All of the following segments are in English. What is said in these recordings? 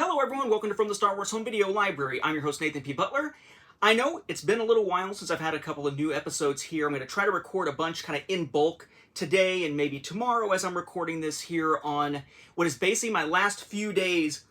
Hello everyone, welcome to From the Star Wars Home Video Library. I'm your host Nathan P. Butler. I know it's been a little while since I've had a couple of new episodes here. I'm going to try to record a bunch kind of in bulk today and maybe tomorrow as I'm recording this here on what is basically my last few days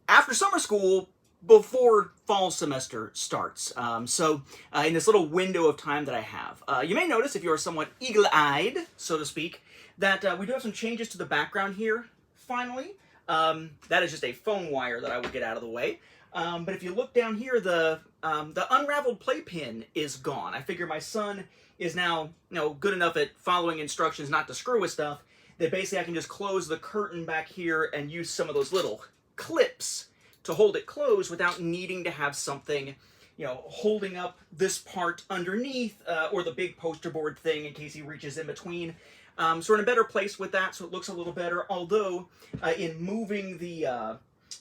after summer school before fall semester starts. In this little window of time that I have. You may notice, if you're somewhat eagle-eyed, so to speak, that we do have some changes to the background here, finally. That is just a phone wire that I will get out of the way. But if you look down here, the unraveled playpin is gone. I figure my son is now, good enough at following instructions not to screw with stuff, that basically I can just close the curtain back here and use some of those little clips to hold it closed without needing to have something, holding up this part underneath, or the big poster board thing in case he reaches in between. So we're in a better place with that, so it looks a little better. Although, in moving the,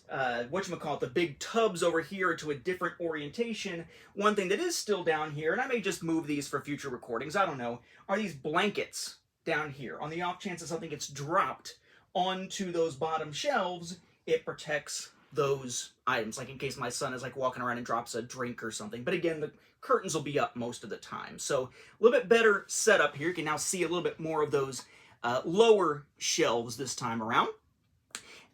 the big tubs over here to a different orientation, one thing that is still down here, and I may just move these for future recordings, I don't know, are these blankets down here. On the off chance that something gets dropped onto those bottom shelves, it protects those items, like in case my son is walking around and drops a drink or something. But again, the curtains will be up most of the time. So a little bit better setup here. You can now see a little bit more of those lower shelves this time around.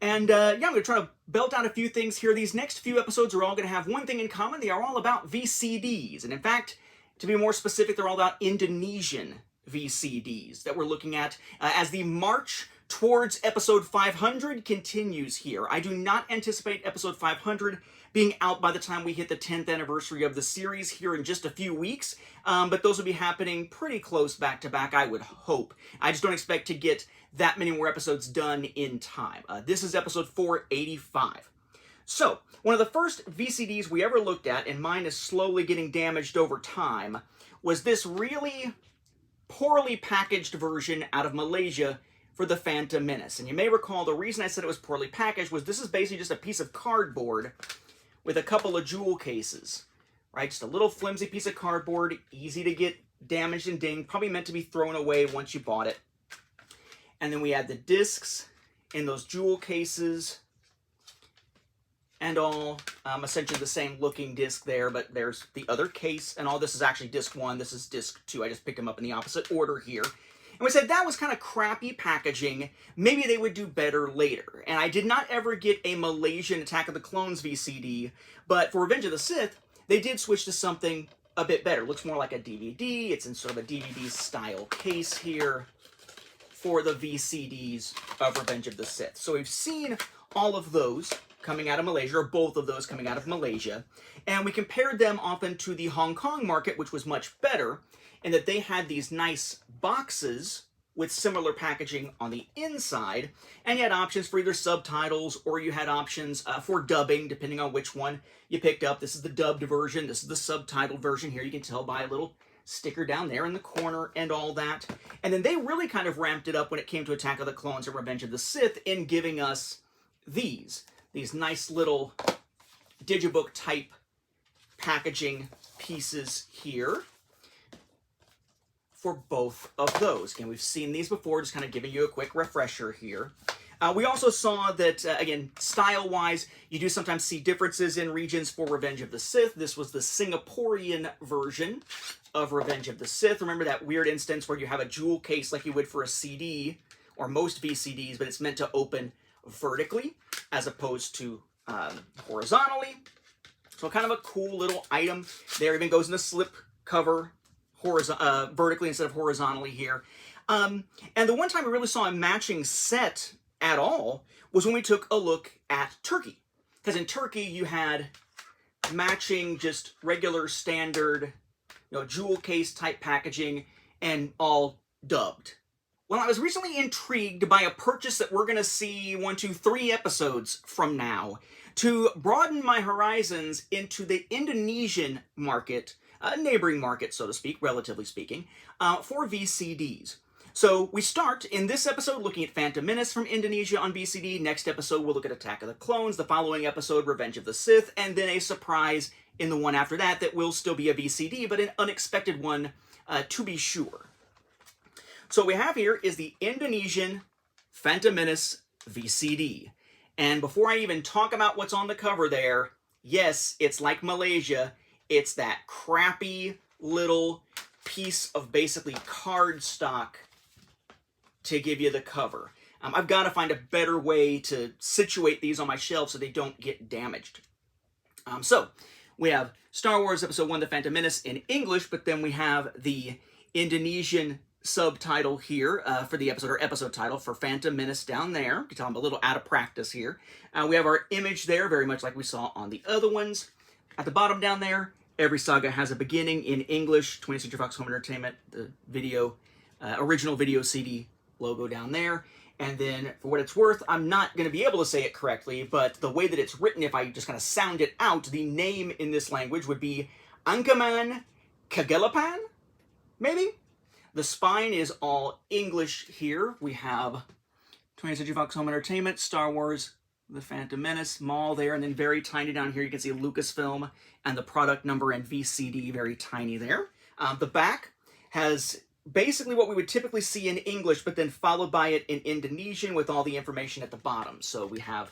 And I'm going to try to belt out a few things here. These next few episodes are all going to have one thing in common. They are all about VCDs. And in fact, to be more specific, they're all about Indonesian VCDs that we're looking at as the march towards episode 500 continues here. I do not anticipate episode 500 being out by the time we hit the 10th anniversary of the series here in just a few weeks, but those will be happening pretty close back to back, I would hope. I just don't expect to get that many more episodes done in time. This is episode 485. So, one of the first VCDs we ever looked at, and mine is slowly getting damaged over time, was this really poorly packaged version out of Malaysia for the Phantom Menace. And you may recall the reason I said it was poorly packaged was this is basically just a piece of cardboard with a couple of jewel cases, right? Just a little flimsy piece of cardboard, easy to get damaged and dinged, probably meant to be thrown away once you bought it. And then we had the discs in those jewel cases, and all essentially the same looking disc there, but there's the other case, and all this is actually disc 1, this is disc 2. I just picked them up in the opposite order here. And we said that was kind of crappy packaging. Maybe they would do better later. And I did not ever get a Malaysian Attack of the Clones VCD, but for Revenge of the Sith, they did switch to something a bit better. It looks more like a DVD. It's in sort of a DVD style case here for the VCDs of Revenge of the Sith. So we've seen all of those coming out of Malaysia, or both of those coming out of Malaysia, and we compared them often to the Hong Kong market, which was much better, in that they had these nice boxes with similar packaging on the inside, and you had options for either subtitles, or you had options for dubbing, depending on which one you picked up. This is the dubbed version, this is the subtitled version here. You can tell by a little sticker down there in the corner and all that. And then they really kind of ramped it up when it came to Attack of the Clones and Revenge of the Sith in giving us these nice little digibook type packaging pieces here for both of those. Again, we've seen these before, just kind of giving you a quick refresher here. We also saw that, again, style-wise, you do sometimes see differences in regions for Revenge of the Sith. This was the Singaporean version of Revenge of the Sith. Remember that weird instance where you have a jewel case like you would for a CD, or most VCDs, but it's meant to open vertically as opposed to horizontally. So kind of a cool little item there. Even goes in the slip cover vertically instead of horizontally here. And the one time we really saw a matching set at all was when we took a look at Turkey. Because in Turkey you had matching, just regular standard, jewel case type packaging, and all dubbed. Well, I was recently intrigued by a purchase that we're going to see 3 episodes from now to broaden my horizons into the Indonesian market, a neighboring market, so to speak, relatively speaking, for VCDs. So we start in this episode looking at Phantom Menace from Indonesia on VCD. Next episode, we'll look at Attack of the Clones. The following episode, Revenge of the Sith. And then a surprise in the one after that that will still be a VCD, but an unexpected one to be sure. So what we have here is the Indonesian Phantom Menace VCD. And before I even talk about what's on the cover there, yes, it's like Malaysia. It's that crappy little piece of basically cardstock to give you the cover. I've got to find a better way to situate these on my shelf so they don't get damaged. So we have Star Wars Episode 1, The Phantom Menace in English, but then we have the Indonesian subtitle here for the episode, or episode title for Phantom Menace down there. You can tell I'm a little out of practice here. We have our image there, very much like we saw on the other ones. At the bottom down there, every saga has a beginning in English, 20th Century Fox Home Entertainment, the video, original video CD logo down there. And then, for what it's worth, I'm not going to be able to say it correctly, but the way that it's written, if I just kind of sound it out, the name in this language would be Ancaman Kagelapan, maybe? The spine is all English here. We have 20th Century Fox Home Entertainment, Star Wars, The Phantom Menace, Mall there, and then very tiny down here you can see Lucasfilm and the product number and VCD, very tiny there. The back has basically what we would typically see in English, but then followed by it in Indonesian with all the information at the bottom. So we have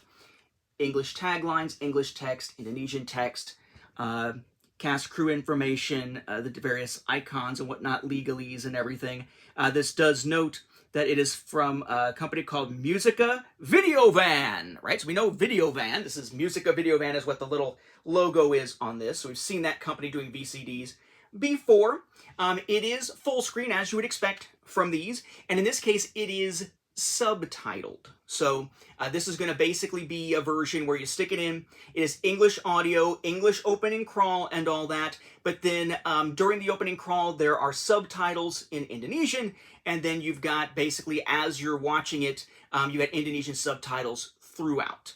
English taglines, English text, Indonesian text, cast crew information, the various icons and whatnot, legalese and everything. This does note that it is from a company called Musica Video Van, right? So we know Video Van. This is Musica Video Van is what the little logo is on this. So we've seen that company doing VCDs before. It is full screen, as you would expect from these, and in this case it is subtitled. So this is going to basically be a version where you stick it in. It is English audio, English opening crawl and all that, but then during the opening crawl there are subtitles in Indonesian, and then you've got basically, as you're watching it, you got Indonesian subtitles throughout.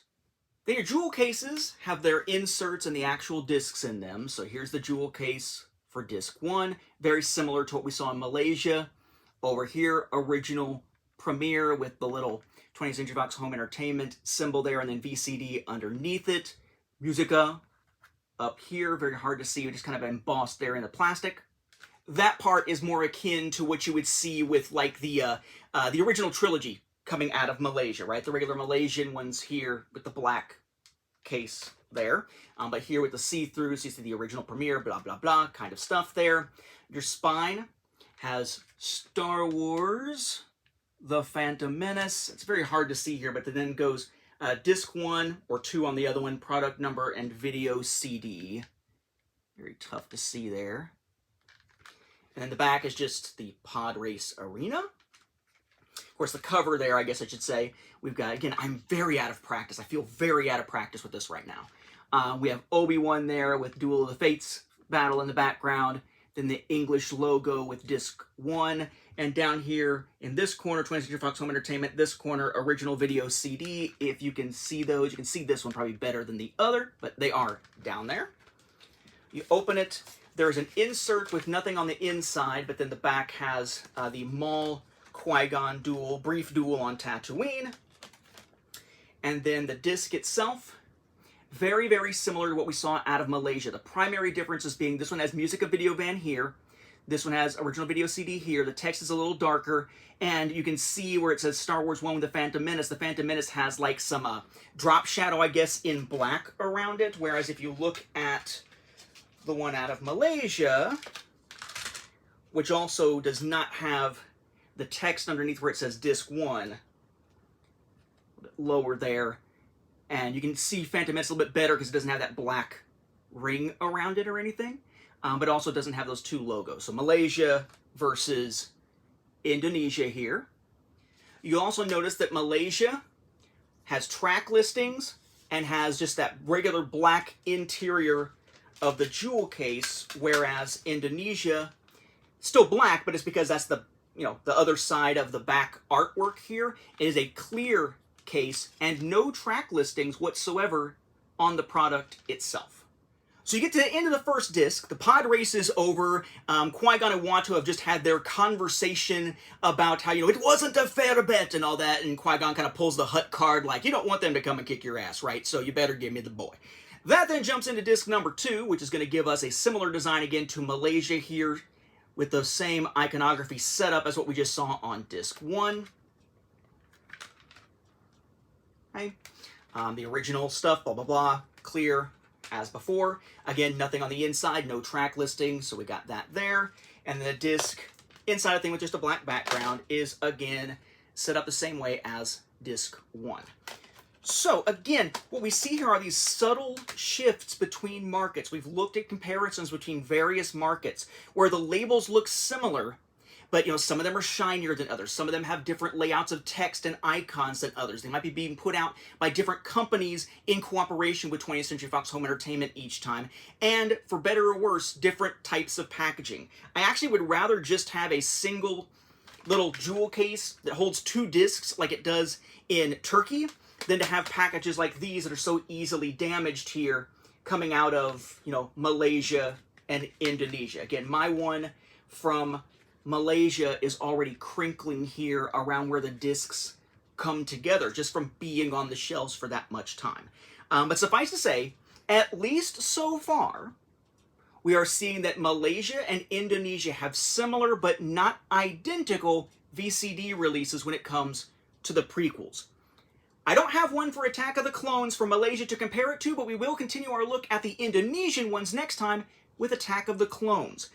Then your jewel cases have their inserts and the actual discs in them. So here's the jewel case for disc 1, very similar to what we saw in Malaysia. Over here, original premiere with the little 20th Century Fox Home Entertainment symbol there, and then VCD underneath it. Musica up here, very hard to see, just kind of embossed there in the plastic. That part is more akin to what you would see with like the original trilogy coming out of Malaysia, right? The regular Malaysian ones here with the black case there. But here with the see-through, so you see the original premiere, blah, blah, blah, kind of stuff there. Your spine has Star Wars, The Phantom Menace. It's very hard to see here, but then goes disc 1 or 2 on the other one, product number and video CD. Very tough to see there. And then the back is just the pod race arena. Of course, the cover there, I guess I should say, we've got, again, I'm very out of practice. I feel very out of practice with this right now. We have Obi-Wan there with Duel of the Fates battle in the background. Then the English logo with disc 1. And down here in this corner, 20th Century Fox Home Entertainment, this corner, original video CD. If you can see those, you can see this one probably better than the other, but they are down there. You open it. There's an insert with nothing on the inside, but then the back has the Maul Qui-Gon duel, brief duel on Tatooine. And then the disc itself, very, very similar to what we saw out of Malaysia. The primary differences being this one has Musica Video Van here. This one has original video CD here. The text is a little darker, and you can see where it says Star Wars 1 with the Phantom Menace. The Phantom Menace has like some drop shadow, I guess, in black around it, whereas if you look at the one out of Malaysia, which also does not have the text underneath where it says disc 1, a bit lower there, and you can see Phantom Menace a little bit better because it doesn't have that black ring around it or anything, but also doesn't have those two logos. So Malaysia versus Indonesia here. You also notice that Malaysia has track listings and has just that regular black interior of the jewel case, whereas Indonesia, still black, but it's because that's the, you know, the other side of the back artwork here. It is a clear case and no track listings whatsoever on the product itself. So you get to the end of the first disc, the pod race is over, Qui-Gon and Watto have just had their conversation about how, you know, it wasn't a fair bet and all that, and Qui-Gon kind of pulls the Hut card like, you don't want them to come and kick your ass, right? So you better give me the boy. That then jumps into disc number 2, which is going to give us a similar design again to Malaysia here, with the same iconography setup as what we just saw on disc 1. Okay. The original stuff, blah, blah, blah, clear as before. Again, nothing on the inside, no track listing, so we got that there. And the disc inside of thing with just a black background is, again, set up the same way as disc 1. So, again, what we see here are these subtle shifts between markets. We've looked at comparisons between various markets where the labels look similar, but, some of them are shinier than others. Some of them have different layouts of text and icons than others. They might be being put out by different companies in cooperation with 20th Century Fox Home Entertainment each time. And, for better or worse, different types of packaging. I actually would rather just have a single little jewel case that holds 2 discs like it does in Turkey than to have packages like these that are so easily damaged here coming out of, Malaysia and Indonesia. Again, my one from Malaysia is already crinkling here around where the discs come together just from being on the shelves for that much time. But suffice to say, at least so far, we are seeing that Malaysia and Indonesia have similar but not identical VCD releases when it comes to the prequels. I don't have one for Attack of the Clones for Malaysia to compare it to, but we will continue our look at the Indonesian ones next time with Attack of the Clones.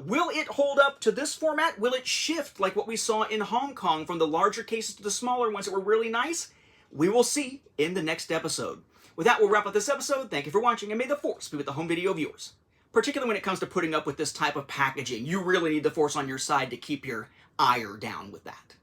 Will it hold up to this format? Will it shift like what we saw in Hong Kong from the larger cases to the smaller ones that were really nice? We will see in the next episode. With that, we'll wrap up this episode. Thank you for watching, and may the Force be with the home video viewers. Particularly when it comes to putting up with this type of packaging, you really need the Force on your side to keep your ire down with that.